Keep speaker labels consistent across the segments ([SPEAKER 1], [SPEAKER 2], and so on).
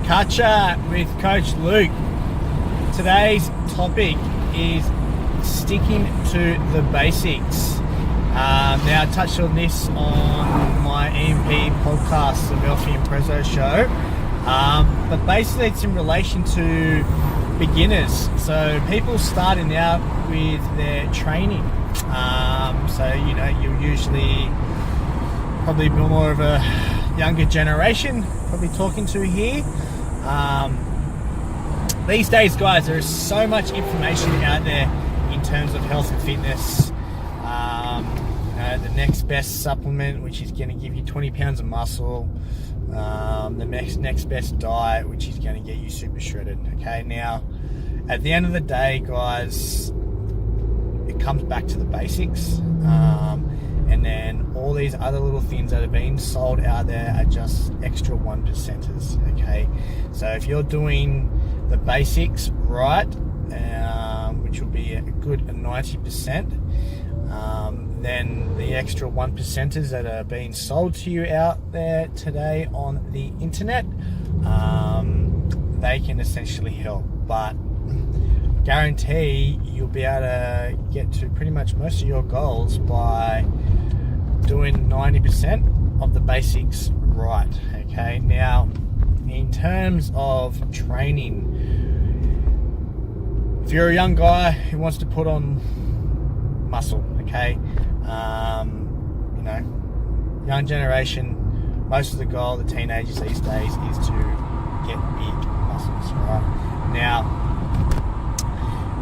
[SPEAKER 1] Catcher with Coach Luke. Today's topic is sticking to the basics. Now, I touched on this on my EMP podcast, the Melfi and Prezzo show, but basically it's in relation to beginners. So people starting out with their training. You're usually probably more of a younger generation probably talking to here. These days, guys, there is so much information out there in terms of health and fitness. The next best supplement, which is going to give you 20 pounds of muscle. The next best diet, which is going to get you super shredded. Okay, now at the end of the day, guys, it comes back to the basics. And then all these other little things that are being sold out there are just extra 1%ers, okay? So if you're doing the basics right, which will be a good 90%, then the extra 1%ers that are being sold to you out there today on the internet, they can essentially help. But guarantee you'll be able to get to pretty much most of your goals by doing 90% of the basics right. Okay, now in terms of training, if you're a young guy who wants to put on muscle, okay, young generation, most of the goal, the teenagers these days, is to get big muscles, right? Now,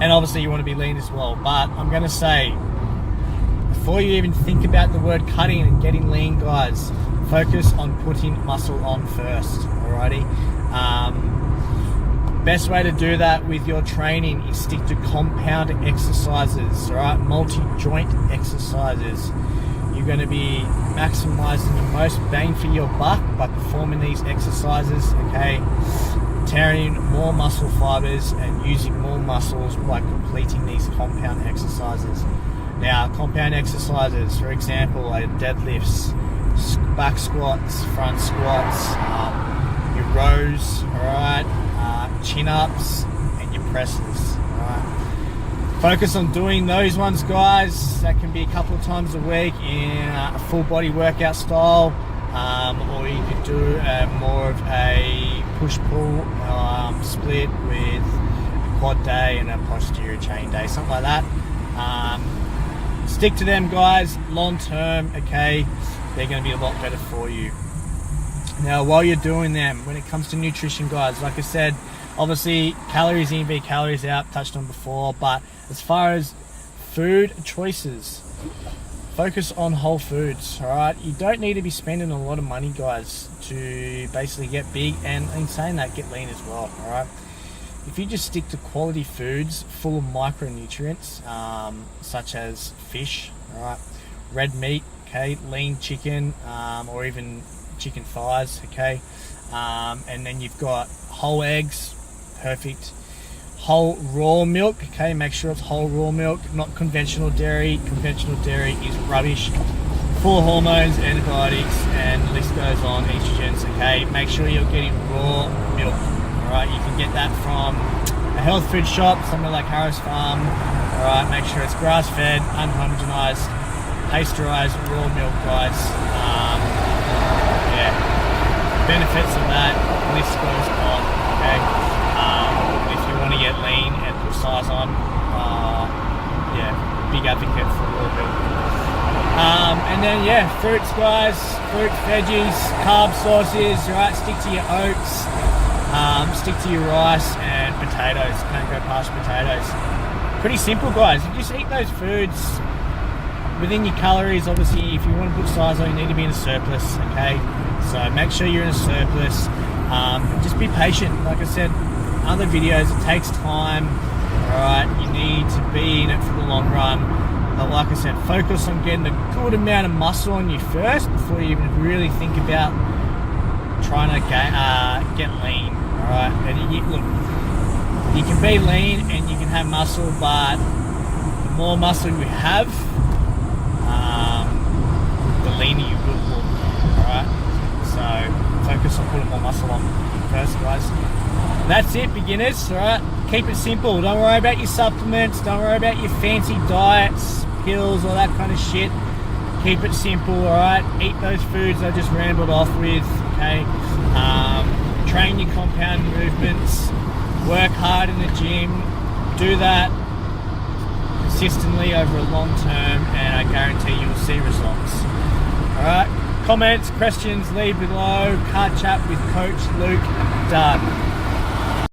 [SPEAKER 1] and obviously you want to be lean as well, but I'm going to say, before you even think about the word cutting and getting lean, guys, focus on putting muscle on first, alrighty? Best way to do that with your training is stick to compound exercises, alright? Multi-joint exercises. You're going to be maximizing the most bang for your buck by performing these exercises, okay? Tearing more muscle fibers and using more muscles by completing these compound exercises. Now, compound exercises, for example, are deadlifts, back squats, front squats, your rows, alright, chin-ups, and your presses, alright. Focus on doing those ones, guys. That can be a couple of times a week in a full body workout style, or you could do more of a push-pull split with a quad day and a posterior chain day, something like that. Stick to them, guys, long term, okay? They're going to be a lot better for you. Now, while you're doing them, when it comes to nutrition, guys, like I said, obviously calories in, calories out, touched on before, but as far as food choices, focus on whole foods, all right? You don't need to be spending a lot of money, guys, to basically get big, and in saying that, get lean as well, all right? If you just stick to quality foods full of micronutrients, such as fish, all right, red meat, okay, lean chicken, or even chicken thighs, okay, and then you've got whole eggs, perfect. Whole raw milk, okay, make sure it's whole raw milk, not conventional dairy. Conventional dairy is rubbish, full of hormones, antibiotics, and the list goes on, estrogens, okay. Make sure you're getting raw milk. Alright, you can get that from a health food shop, somewhere like Harris Farm. Alright, make sure it's grass-fed, unhomogenized, pasteurized raw milk, guys. Benefits of that, list goes on, okay. If you want to get lean and put size on, big advocate for raw milk. And then, fruits, guys, fruit, veggies, carb sources, right, stick to your oats. Stick to your rice and potatoes. Can't go past potatoes. Pretty simple, guys. You just eat those foods within your calories. Obviously, if you want to put size on, you need to be in a surplus, okay? So make sure you're in a surplus. Just be patient. Like I said, other videos, it takes time. Alright, you need to be in it for the long run. But like I said, focus on getting a good amount of muscle on you first before you even really think about trying to get lean. Alright, and look, you can be lean and you can have muscle, but the more muscle you have, the leaner you will look. Alright, so focus on putting more muscle on person, guys. That's it, beginners. All right, keep it simple. Don't worry about your supplements. Don't worry about your fancy diets, pills, all that kind of shit. Keep it simple. All right, eat those foods I just rambled off with. Okay, train your compound movements. Work hard in the gym. Do that consistently over a long term, and I guarantee you will see results. All right. Comments, questions, leave below. Card chat with Coach Luke. Done.